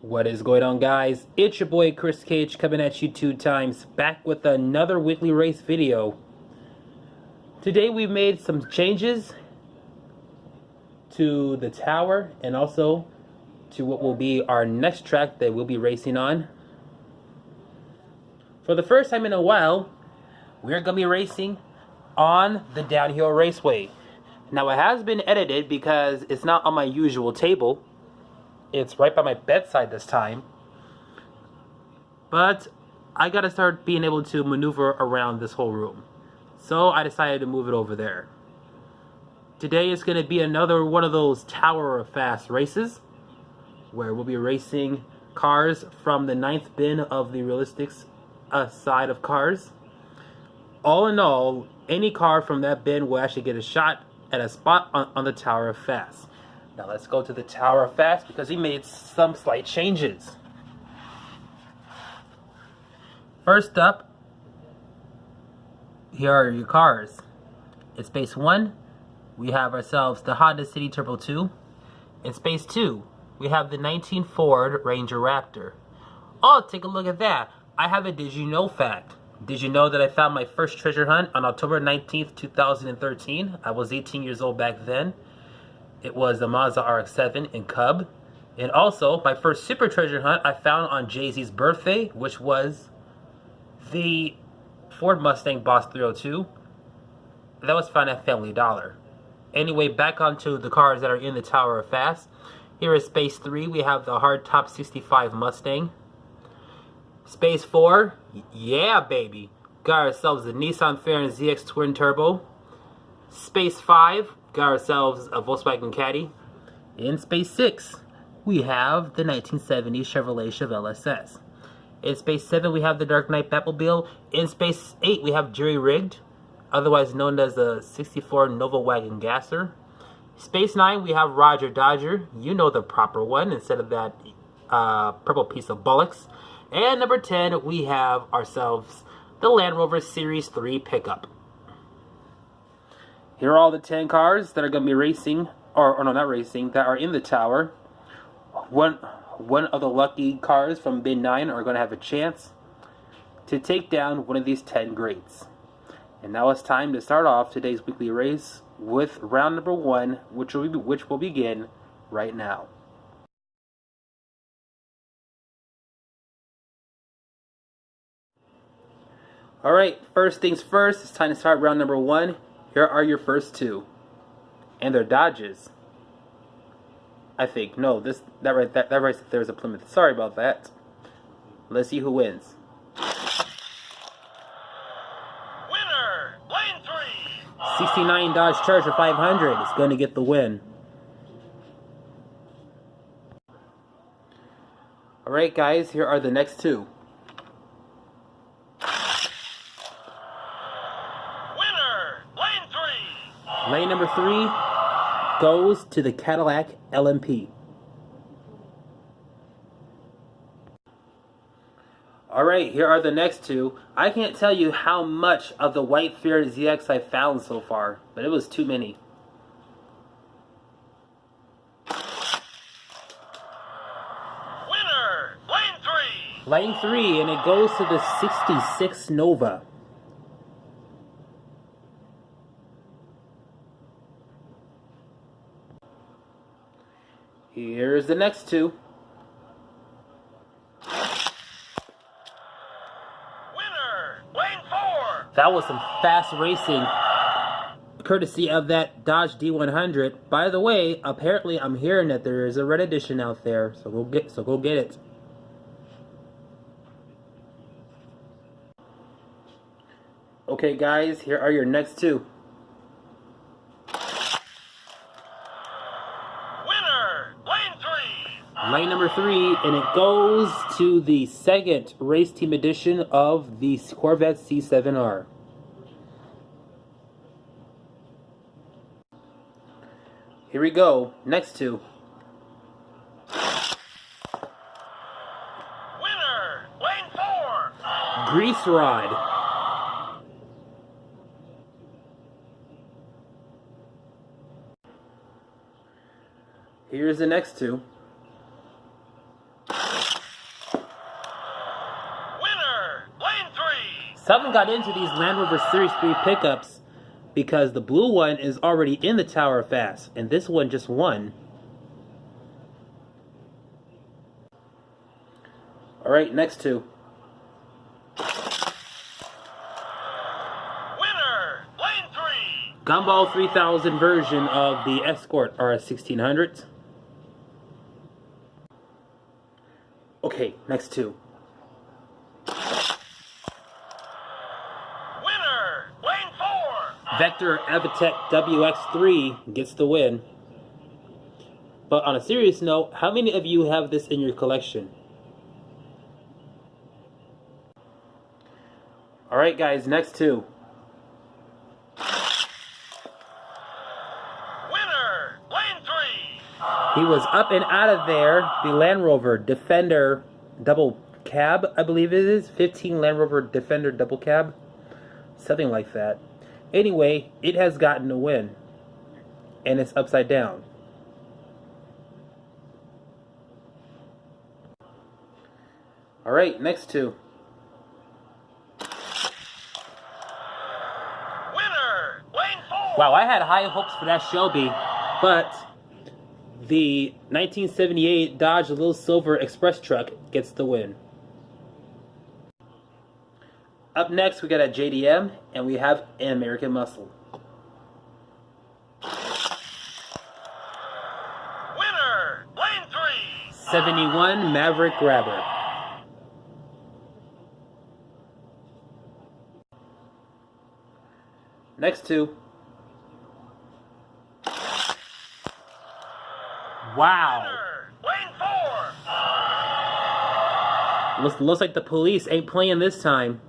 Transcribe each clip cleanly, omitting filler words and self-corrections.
What is going on, guys? It's your boy Chris Cage coming at you 2 times, back with another weekly race video. Today we made some changes to the tower and also to what will be our next track that we'll be racing on. For the first time in a while, we're going to be racing on the downhill raceway. Now it has been edited because it's not on my usual table. It's right by my bedside this time. But I gotta start being able to maneuver around this whole room. So I decided to move it over there. Today is gonna be another one of those Tower of Fast races, where we'll be racing cars from the 9th bin of the realistics side of cars. All in all, any car from that bin will actually get a shot at a spot on the Tower of Fast. Now let's go to the Tower of Fast because we made some slight changes. First up, here are your cars. In space 1, we have ourselves the Honda City Turbo 2. In space 2, we have the 19 Ford Ranger Raptor. Oh, take a look at that. I have a did you know fact. Did you know that I found my first treasure hunt on October 19th, 2013? I was 18 years old back then. It was the Mazda RX-7 in Cub. And also, my first super treasure hunt I found on Jay-Z's birthday, which was the Ford Mustang Boss 302. That was found at Family Dollar. Anyway, back onto the cars that are in the Tower of Fast. Here is Space 3, we have the Hardtop 65 Mustang. Space 4, yeah baby, got ourselves the Nissan Fairn ZX Twin Turbo. Space 5, got ourselves a Volkswagen Caddy. In Space 6, we have the 1970 Chevrolet Chevelle SS. In Space 7, we have the Dark Knight Batmobile. In Space 8, we have Jerry Rigged, otherwise known as the 64 Nova Wagon Gasser. Space 9, we have Roger Dodger, you know the proper one, instead of that purple piece of bollocks. And number 10, we have ourselves the Land Rover Series 3 pickup. Here are all the 10 cars that are going to be racing, or no, not racing, that are in the tower. One of the lucky cars from bin 9 are going to have a chance to take down one of these 10 greats. And now it's time to start off today's weekly race with round number 1, which will begin right now. Alright, first things first, it's time to start round number 1. Here are your first 2. And they're Dodges. I think. No, that right there's a Plymouth. Sorry about that. Let's see who wins. Winner, lane 3. 69 Dodge Charger 500 is going to get the win. Alright guys, here are the next 2. Lane number 3 goes to the Cadillac LMP. Alright, here are the next 2. I can't tell you how much of the white Fiat ZX I found so far, but it was too many. Winner, lane 3. Lane 3, and it goes to the 66 Nova. Here's the next 2. Winner, lane 4. That was some fast racing, courtesy of that Dodge D100. By the way, apparently I'm hearing that there is a red edition out there, so go get it. Okay guys, here are your next 2. Lane number 3, and it goes to the second race team edition of the Corvette C7R. Here we go, next 2. Winner, lane 4. Grease Rod. Here's the next 2. Someone got into these Land Rover Series 3 pickups because the blue one is already in the Tower of Fast, and this one just won. Alright, next two. Winner, lane 3. Gumball 3000 version of the Escort RS1600. Okay, next two. Winner, lane 4. Vector Evitech WX3 gets the win. But on a serious note, how many of you have this in your collection? Alright guys, next two. Winner, lane 3. He was up and out of there. The Land Rover Defender double cab, I believe it is. 15 Land Rover Defender double cab. Something like that. Anyway, it has gotten a win. And it's upside down. Alright, next two. Winner, lane 4. Wow, I had high hopes for that Shelby, but the 1978 Dodge Little Silver Express truck gets the win. Up next, we got a JDM, and we have an American Muscle. Winner, lane 3. 71 Maverick Grabber. Next two. Wow. Lane 4. Looks like the police ain't playing this time.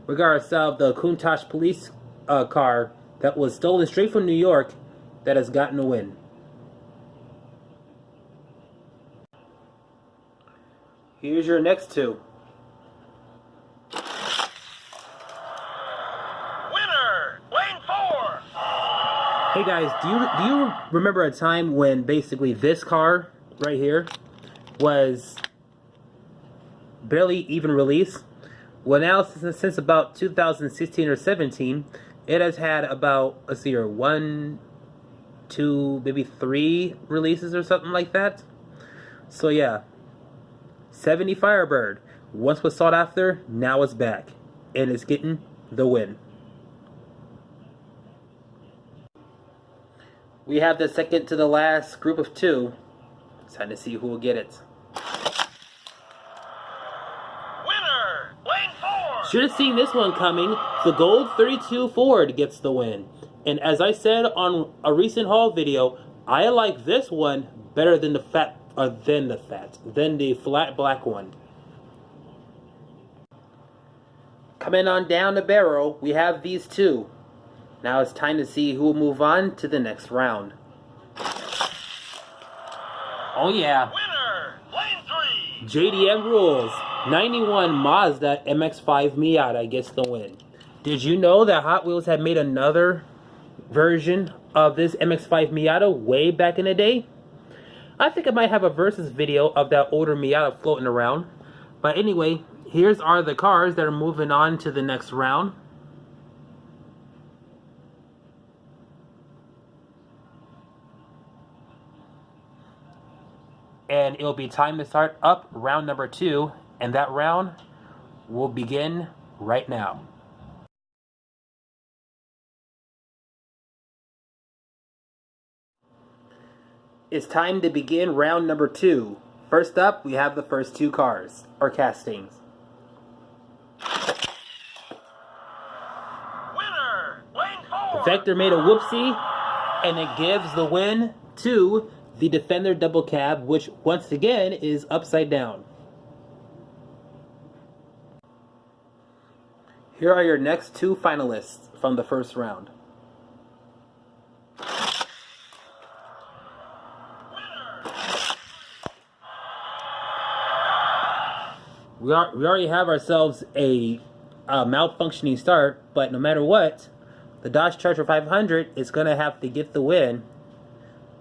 We got ourselves the Countach police car that was stolen straight from New York that has gotten a win. Here's your next two. Winner, lane 4. Hey guys, do you remember a time when basically this car right here was barely even released? Well, now since about 2016 or 17, it has had about, let's see here, 1, 2, maybe 3 releases or something like that. So yeah, 70 Firebird once was sought after, now it's back, and it's getting the win. We have the second to the last group of two. It's time to see who will get it. Winner, lane 4. Should have seen this one coming. The gold 32 Ford gets the win. And as I said on a recent haul video, I like this one better than the flat black one. Coming on down the barrel, we have these two. Now it's time to see who will move on to the next round. Oh yeah. Winner, lane 3. JDM rules. 91 Mazda MX-5 Miata gets the win. Did you know that Hot Wheels had made another version of this MX-5 Miata way back in the day? I think I might have a versus video of that older Miata floating around. But anyway, here's are the cars that are moving on to the next round. And it'll be time to start up round number 2, and that round will begin right now. It's time to begin round number 2. First up, we have the first two cars, or castings. Winner, lane 4. Vector made a whoopsie, and it gives the win to the Defender double cab, which once again is upside down. Here are your next two finalists from the first round. We already have ourselves a malfunctioning start, but no matter what, the Dodge Charger 500 is going to have to get the win.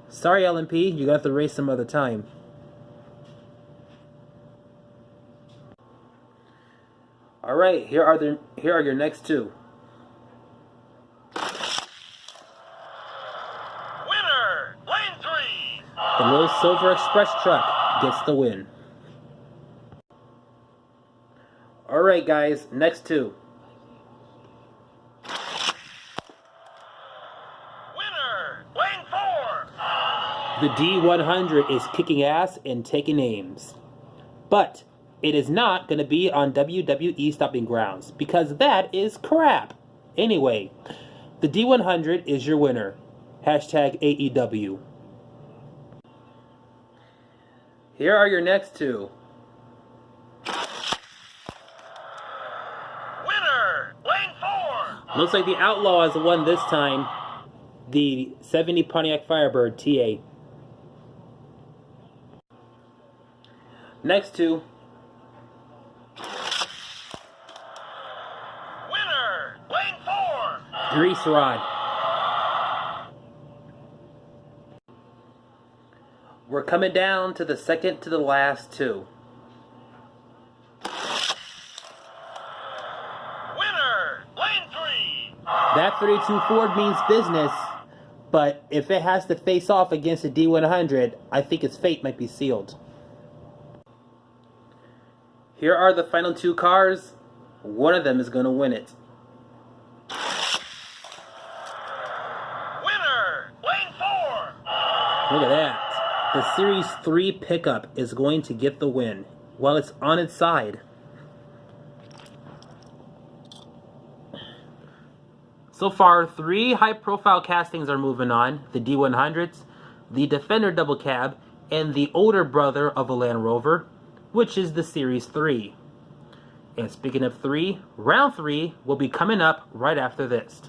Sorry, LMP, you're going to have to race some other time. All right, here are your next two. Winner, lane 3. The little silver express truck gets the win. All right, guys, next two. Winner, lane 4. The D100 is kicking ass and taking names. But it is not going to be on WWE Stomping Grounds because that is crap. Anyway, the D100 is your winner. Hashtag AEW. Here are your next two. Winner, lane 4. Looks like the Outlaw has won this time. The 70 Pontiac Firebird TA. Next two. Winner, lane 4. Grease Rod. We're coming down to the second to the last two. Winner, lane 3. That 32 Ford means business, but if it has to face off against a D100, I think its fate might be sealed. Here are the final two cars. One of them is going to win it. Winner, lane 4. Look at that. The Series 3 pickup is going to get the win while it's on its side. So far, 3 high-profile castings are moving on. The D100s, the Defender Double Cab, and the older brother of a Land Rover, which is the Series 3. And speaking of 3, round 3 will be coming up right after this.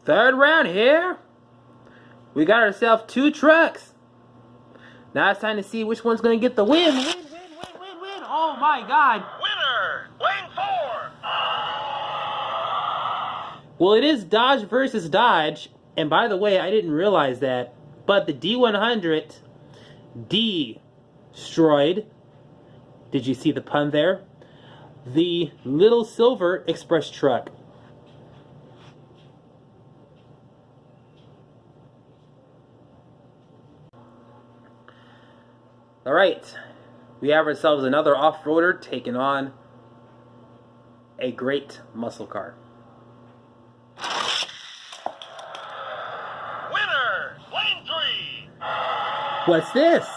Third round here. We got ourselves 2 trucks. Now it's time to see which one's going to get the win. Win. Oh my God. Winner, lane 4. Well, it is Dodge versus Dodge. And by the way, I didn't realize that. But the D100 destroyed. Did you see the pun there? The little silver express truck. All right, we have ourselves another off-roader taking on a great muscle car. Winner, lane 3. What's this?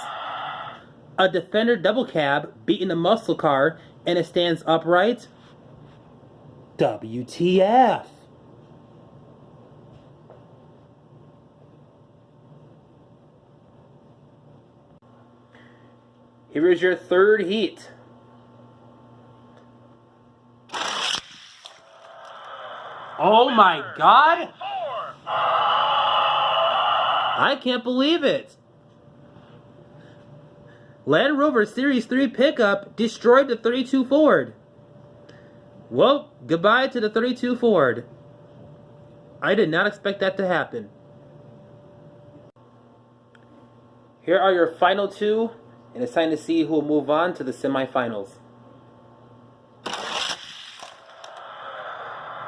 A Defender double cab beating a muscle car and it stands upright? WTF? Here is your third heat. Oh my God! Lane 4. I can't believe it! Land Rover Series 3 pickup destroyed the 32 Ford. Well, goodbye to the 32 Ford. I did not expect that to happen. Here are your final two. And it's time to see who will move on to the semifinals.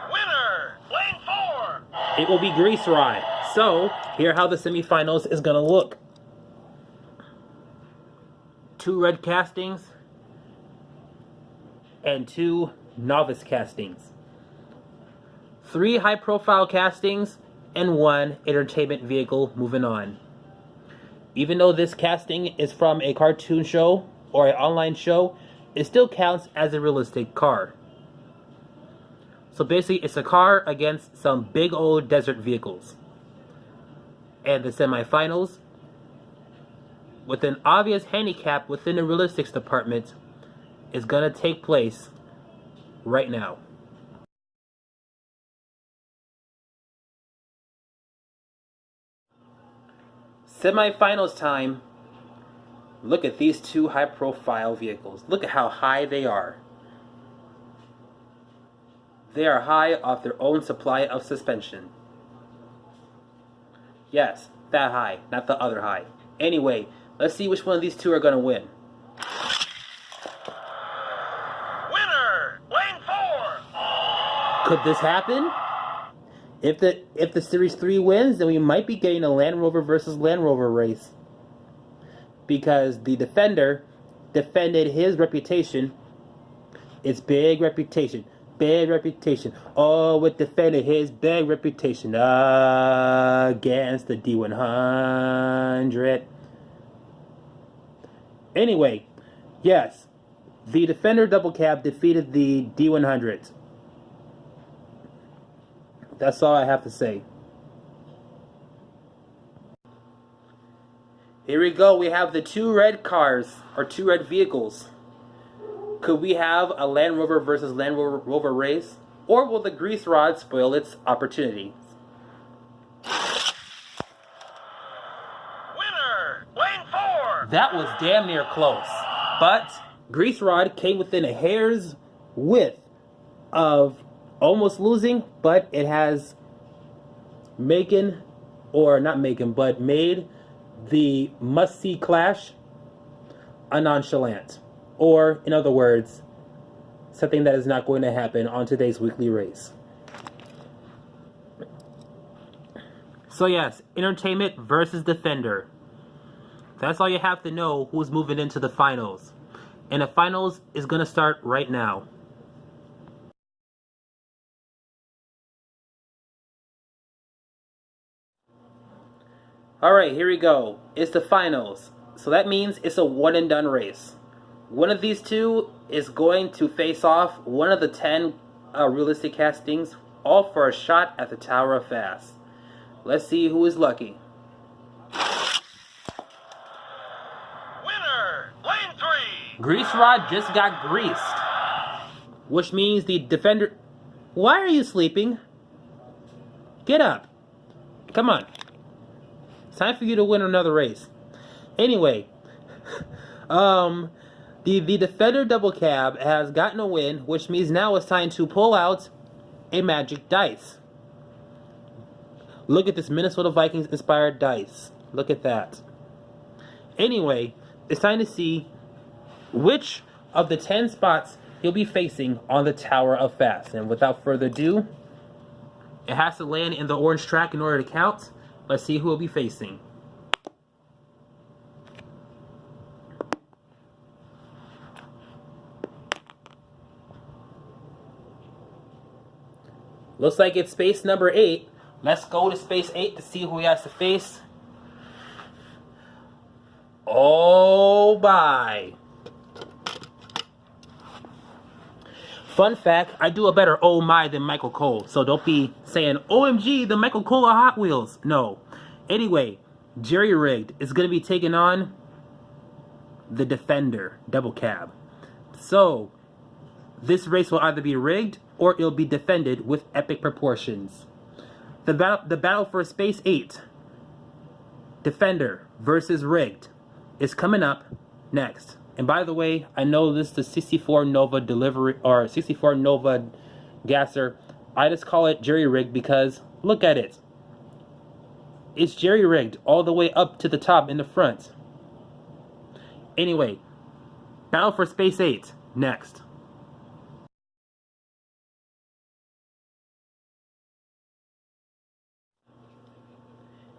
Winner, lane 4. It will be Grease Rod. So, here how the semifinals is going to look. 2 red castings and 2 novice castings. 3 high-profile castings and 1 entertainment vehicle moving on. Even though this casting is from a cartoon show or an online show, it still counts as a realistic car. So basically, it's a car against some big old desert vehicles. And the semifinals, with an obvious handicap within the realistics department, is going to take place right now. Semifinals time. Look at these 2 high-profile vehicles. Look at how high they are. They are high off their own supply of suspension. Yes, that high, not the other high. Anyway, let's see which one of these two are going to win. Winner, lane 4. Could this happen? If the Series 3 wins, then we might be getting a Land Rover versus Land Rover race. Because the Defender defended his reputation. Its big reputation. Big reputation. Oh, it defended his big reputation against the D100. Anyway, yes, the Defender Double Cab defeated the D100. That's all I have to say. Here we go. We have the two red cars, or two red vehicles. Could we have a Land Rover versus Land Rover race? Or will the grease rod spoil its opportunity? Winner, lane 4. That was damn near close. But grease rod came within a hair's width of almost losing, but it has made the must-see clash a nonchalant. Or, in other words, something that is not going to happen on today's weekly race. So yes, Entertainment versus Defender. That's all you have to know who's moving into the finals. And the finals is going to start right now. Alright, here we go. It's the finals. So that means it's a one and done race. One of these two is going to face off one of the 10 realistic castings, all for a shot at the Tower of Fast. Let's see who is lucky. Winner, lane 3. Grease Rod just got greased. Which means the Defender... Why are you sleeping? Get up. Come on. It's time for you to win another race. Anyway, the Defender Double Cab has gotten a win, which means now it's time to pull out a magic dice. Look at this Minnesota Vikings inspired dice. Look at that. Anyway, it's time to see which of the 10 spots he'll be facing on the Tower of Fast. And without further ado, it has to land in the orange track in order to count. Let's see who will be facing. Looks like it's space number 8. Let's go to space 8 to see who he has to face. Oh, bye. Fun fact, I do a better oh my than Michael Cole. So don't be saying, OMG, the Michael Cole of Hot Wheels. No. Anyway, Jerry Rigged is going to be taking on the Defender Double Cab. So, this race will either be rigged or it'll be defended with epic proportions. The battle for Space 8, Defender versus Rigged, is coming up next. And by the way, I know this is the 64 Nova delivery, or 64 Nova gasser. I just call it Jerry Rigged because look at it. It's Jerry Rigged all the way up to the top in the front. Anyway, battle for Space 8 next.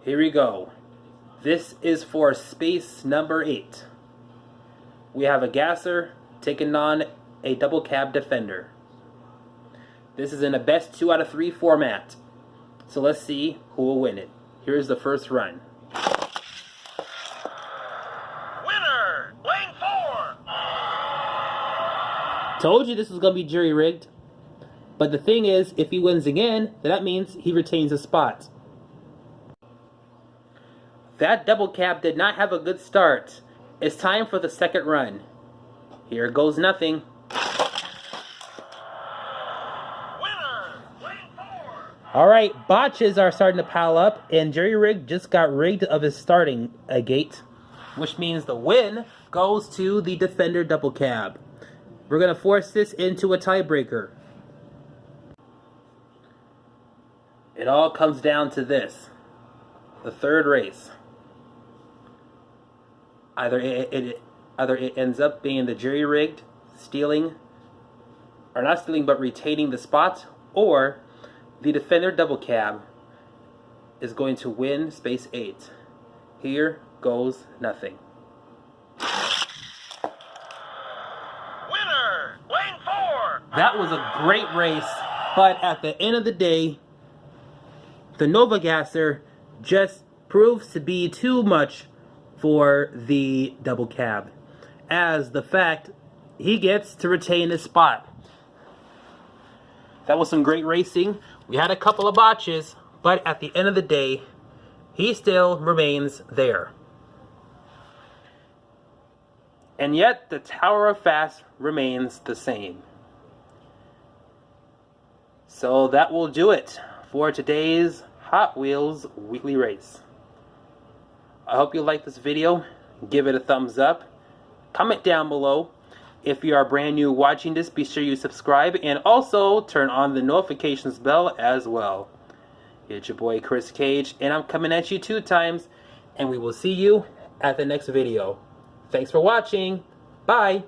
Here we go. This is for space number 8. We have a gasser taking on a double cab Defender. This is in a best 2 out of 3 format. So let's see who will win it. Here's the first run. Winner, lane 4. Told you this was going to be jury rigged. But the thing is, if he wins again, then that means he retains a spot. That double cab did not have a good start. It's time for the second run. Here goes nothing. Winner, lane 4. Alright, botches are starting to pile up, and Jerry Rig just got rigged of his starting gate, which means the win goes to the Defender Double Cab. We're going to force this into a tiebreaker. It all comes down to this. The third race. Either it ends up being the jury-rigged, stealing, or not stealing but retaining the spot, or the defender double cab is going to win space 8. Here goes nothing. Winner, lane 4. That was a great race, but at the end of the day, the Nova Gasser just proves to be too much for the double cab, as the fact he gets to retain his spot. That was some great racing. We had a couple of botches, but at the end of the day, he still remains there. And yet, the Tower of Fast remains the same. So that will do it for today's Hot Wheels weekly race. I hope you liked this video. Give it a thumbs up. Comment down below. If you are brand new watching this, be sure you subscribe and also turn on the notifications bell as well. It's your boy Chris Cage, and I'm coming at you 2 times, and we will see you at the next video. Thanks for watching. Bye.